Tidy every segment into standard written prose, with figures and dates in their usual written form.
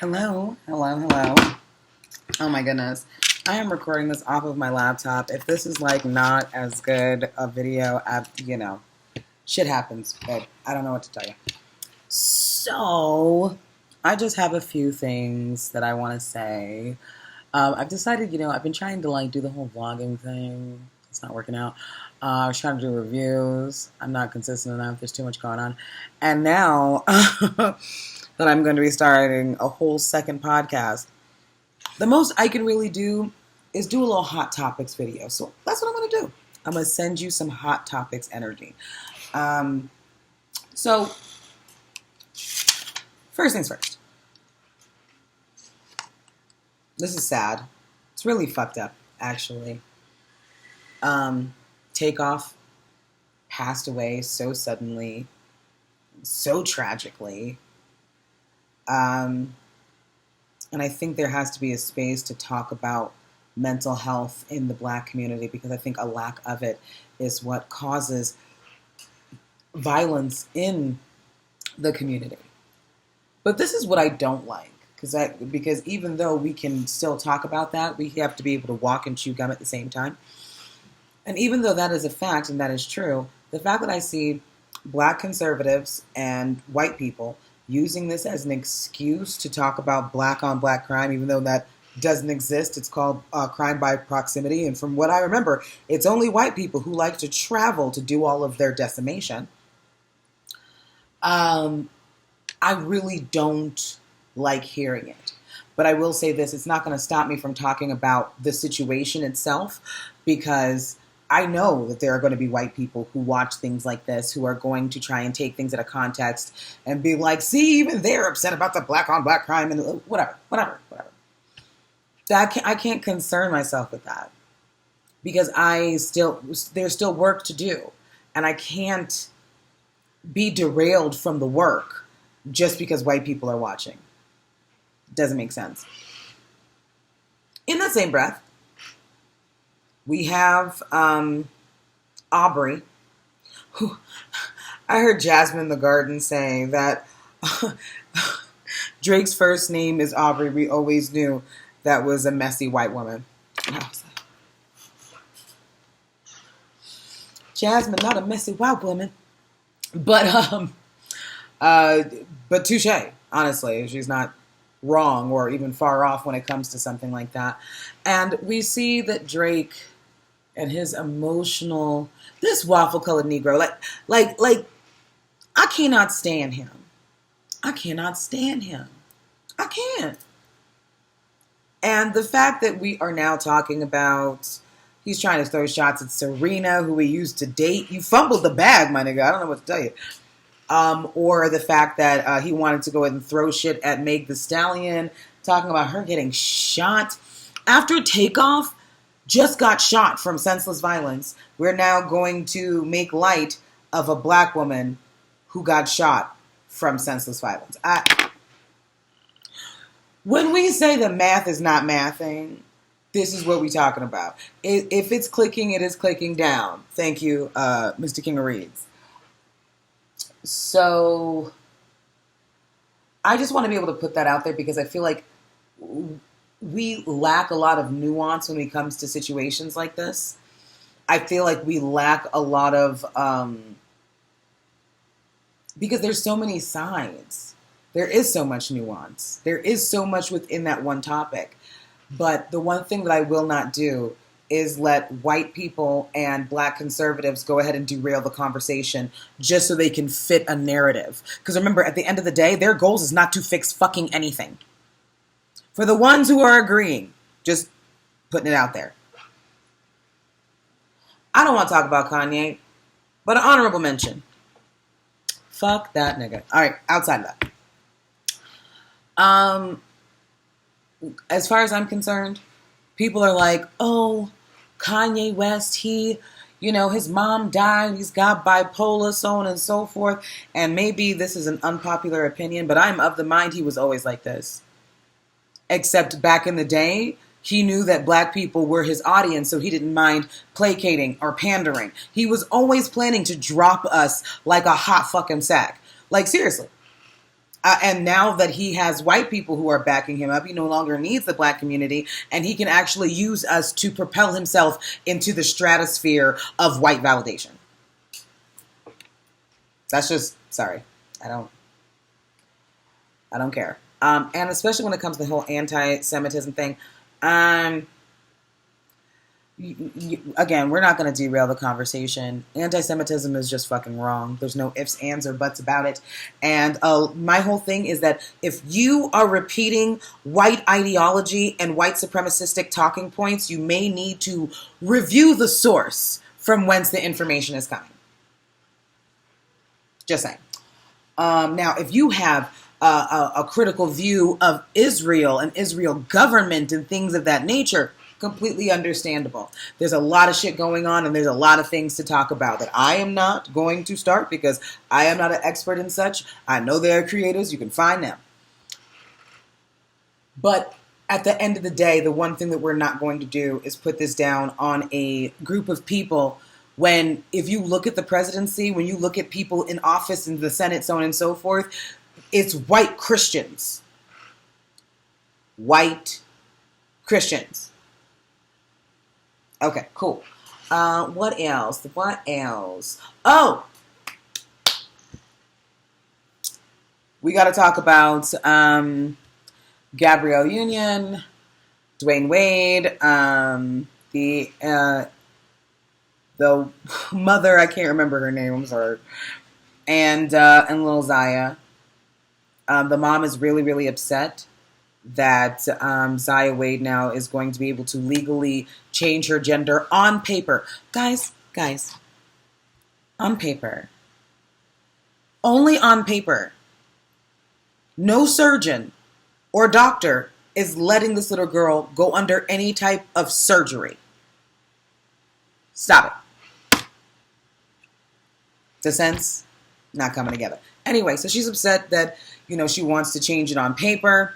Hello, hello, hello. Oh my goodness. I am recording this off of my laptop. If this is like not as good a video, shit happens, but I don't know what to tell you. So, I just have a few things that I want to say. I've decided, I've been trying to like do the whole vlogging thing. It's not working out. I was trying to do reviews. I'm not consistent enough. There's too much going on. And now that I'm going to be starting a whole second podcast, the most I can really do is do a little Hot Topics video. So that's what I'm going to do. I'm going to send you some Hot Topics energy. So, first things first. This is sad. It's really fucked up, actually. Takeoff passed away so suddenly, so tragically. And I think there has to be a space to talk about mental health in the Black community, because I think a lack of it is what causes violence in the community. But this is what I don't like, because even though we can still talk about that, we have to be able to walk and chew gum at the same time. And even though that is a fact and that is true, the fact that I see Black conservatives and white people using this as an excuse to talk about Black on Black crime, even though that doesn't exist. It's called crime by proximity. And from what I remember, it's only white people who like to travel to do all of their decimation. I really don't like hearing it. But I will say this, it's not going to stop me from talking about the situation itself, because I know that there are going to be white people who watch things like this, who are going to try and take things out of context and be like, see, even they're upset about the Black on Black crime and whatever. I can't concern myself with that, because there's still work to do, and I can't be derailed from the work just because white people are watching. Doesn't make sense. In that same breath, we have Aubrey, who I heard Jasmine in the Garden saying that Drake's first name is Aubrey. We always knew that was a messy white woman. And I was like, Jasmine, not a messy white woman. But touche, honestly. She's not wrong or even far off when it comes to something like that. And we see that Drake and his emotional, this waffle-colored Negro, like, I cannot stand him. I cannot stand him. I can't. And the fact that we are now talking about, he's trying to throw shots at Serena, who he used to date. You fumbled the bag, my nigga. I don't know what to tell you. Or the fact that he wanted to go ahead and throw shit at Meg Thee Stallion, talking about her getting shot. After Takeoff just got shot from senseless violence, we're now going to make light of a Black woman who got shot from senseless violence. When we say that math is not mathing, this is what we're talking about. If it's clicking, it is clicking down. Thank you, Mr. King of Reeds. So I just want to be able to put that out there, because I feel like we lack a lot of nuance when it comes to situations like this. I feel like we lack a lot of, because there's so many sides. There is so much nuance. There is so much within that one topic. But the one thing that I will not do is let white people and Black conservatives go ahead and derail the conversation just so they can fit a narrative. Because remember, at the end of the day, their goals is not to fix fucking anything. For the ones who are agreeing, just putting it out there. I don't want to talk about Kanye, but an honorable mention. Fuck that nigga. All right, outside of that. As far as I'm concerned, people are like, oh, Kanye West, his mom died, he's got bipolar, so on and so forth. And maybe this is an unpopular opinion, but I'm of the mind he was always like this. Except back in the day, he knew that Black people were his audience, so he didn't mind placating or pandering. He was always planning to drop us like a hot fucking sack. Like, seriously. And now that he has white people who are backing him up, he no longer needs the black community, and he can actually use us to propel himself into the stratosphere of white validation. That's just, sorry, I don't care. And especially when it comes to the whole anti-Semitism thing, again, we're not going to derail the conversation. Anti-Semitism is just fucking wrong. There's no ifs, ands, or buts about it. And my whole thing is that if you are repeating white ideology and white supremacistic talking points, you may need to review the source from whence the information is coming. Just saying. Now, if you have a critical view of Israel and Israel government and things of that nature, completely understandable. There's a lot of shit going on, and there's a lot of things to talk about that I am not going to start because I am not an expert in such. I know there are creators. You can find them. But at the end of the day, the one thing that we're not going to do is put this down on a group of people when, if you look at the presidency, when you look at people in office in the Senate, so on and so forth, it's white Christians. White Christians. Okay, cool. What else? What else? Oh! We got to talk about Gabrielle Union, Dwayne Wade, the mother, I can't remember her name, I'm sorry, and little Zaya. The mom is really, really upset that Zaya Wade now is going to be able to legally change her gender on paper. Guys, on paper. Only on paper. No surgeon or doctor is letting this little girl go under any type of surgery. Stop it. The sense not coming together. Anyway, so she's upset that, she wants to change it on paper.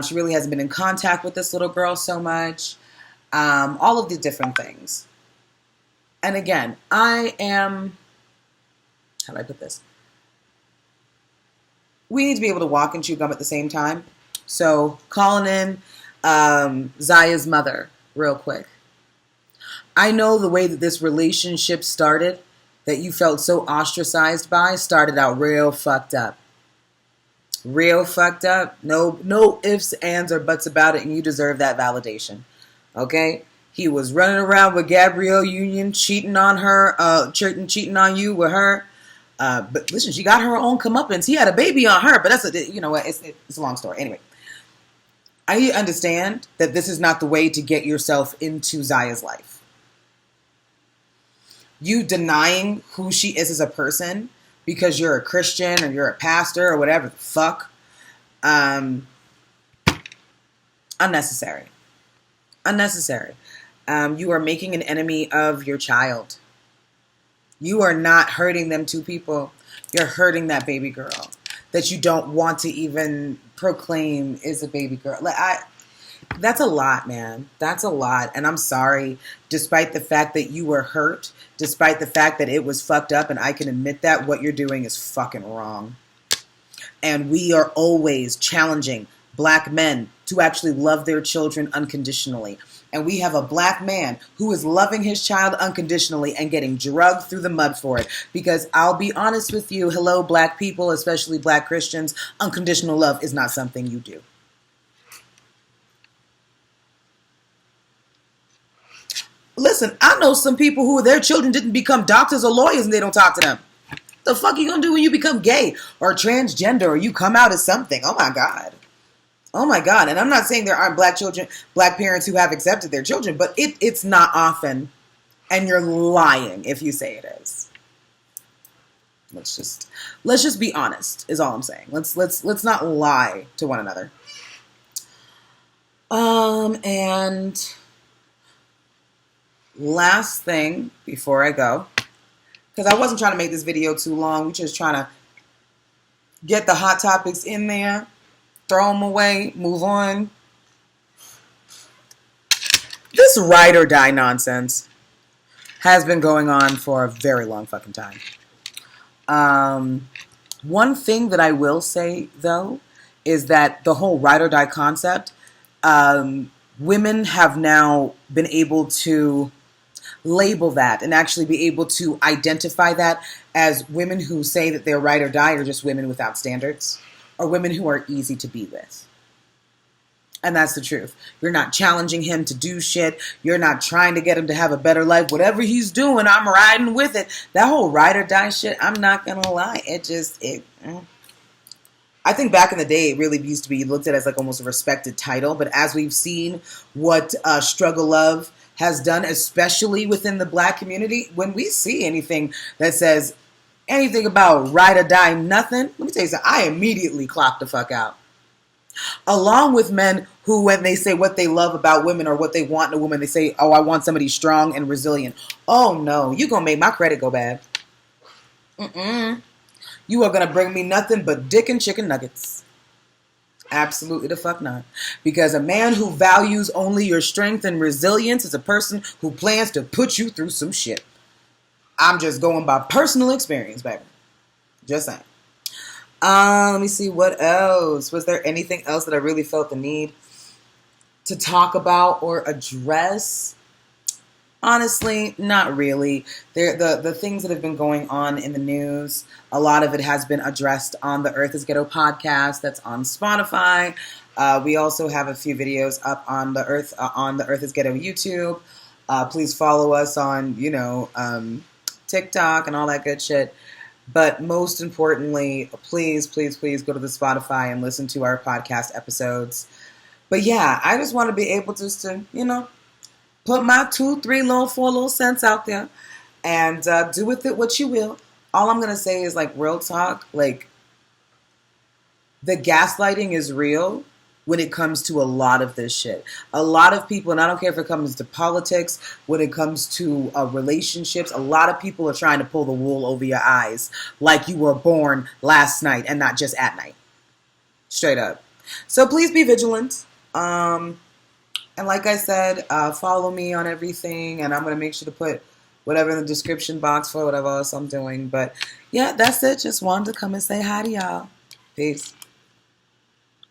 She really hasn't been in contact with this little girl so much. All of the different things. And again, how do I put this? We need to be able to walk and chew gum at the same time. So calling in Zaya's mother real quick. I know the way that this relationship started, that you felt so ostracized by, started out real fucked up. Real fucked up. No ifs, ands, or buts about it, and you deserve that validation. Okay? He was running around with Gabrielle Union, cheating on her, cheating on you with her. But listen, she got her own comeuppance. He had a baby on her, but that's it's a long story. Anyway, I understand that this is not the way to get yourself into Zaya's life. You denying who she is as a person because you're a Christian or you're a pastor or whatever the fuck. Unnecessary. You are making an enemy of your child. You are not hurting them two people. You're hurting that baby girl that you don't want to even proclaim is a baby girl. That's a lot, man. That's a lot. And I'm sorry, despite the fact that you were hurt, despite the fact that it was fucked up, and I can admit that, what you're doing is fucking wrong. And we are always challenging black men to actually love their children unconditionally. And we have a black man who is loving his child unconditionally and getting drugged through the mud for it. Because I'll be honest with you, hello, black people, especially black Christians, unconditional love is not something you do. Listen, I know some people who their children didn't become doctors or lawyers and they don't talk to them. The fuck are you going to do when you become gay or transgender or you come out as something? Oh my God. Oh my God. And I'm not saying there aren't black parents who have accepted their children, but it's not often. And you're lying if you say it is. Let's just be honest is all I'm saying. Let's not lie to one another. And last thing before I go, because I wasn't trying to make this video too long. We're just trying to get the hot topics in there, throw them away, move on. This ride or die nonsense has been going on for a very long fucking time. One thing that I will say, though, is that the whole ride or die concept, women have now been able to label that and actually be able to identify that as women who say that they're ride or die are just women without standards or women who are easy to be with. And that's the truth. You're not challenging him to do shit. You're not trying to get him to have a better life. Whatever he's doing, I'm riding with it. That whole ride or die shit, I'm not going to lie. I think back in the day, it really used to be looked at as like almost a respected title. But as we've seen what Struggle Love has done, especially within the black community, when we see anything that says anything about ride or die, nothing, let me tell you something, I immediately clock the fuck out. Along with men who, when they say what they love about women or what they want in a woman, they say, oh, I want somebody strong and resilient. Oh, no, you're going to make my credit go bad. You are going to bring me nothing but dick and chicken nuggets. Absolutely the fuck not. Because a man who values only your strength and resilience is a person who plans to put you through some shit. I'm just going by personal experience, baby. Just saying. Let me see what else. Was there anything else that I really felt the need to talk about or address? Honestly, not really. The things that have been going on in the news, a lot of it has been addressed on the Earth is Ghetto podcast that's on Spotify. We also have a few videos up on the Earth is Ghetto YouTube. Please follow us on, TikTok and all that good shit. But most importantly, please, please, please go to the Spotify and listen to our podcast episodes. But yeah, I just want to be able just to, put my 2, 3, 4 little cents out there and do with it what you will. All I'm going to say is like real talk, like the gaslighting is real when it comes to a lot of this shit. A lot of people, and I don't care if it comes to politics, when it comes to relationships, a lot of people are trying to pull the wool over your eyes like you were born last night and not just at night. Straight up. So please be vigilant. And like I said, follow me on everything, and I'm going to make sure to put whatever in the description box for whatever else I'm doing. But yeah, that's it. Just wanted to come and say hi to y'all. Peace.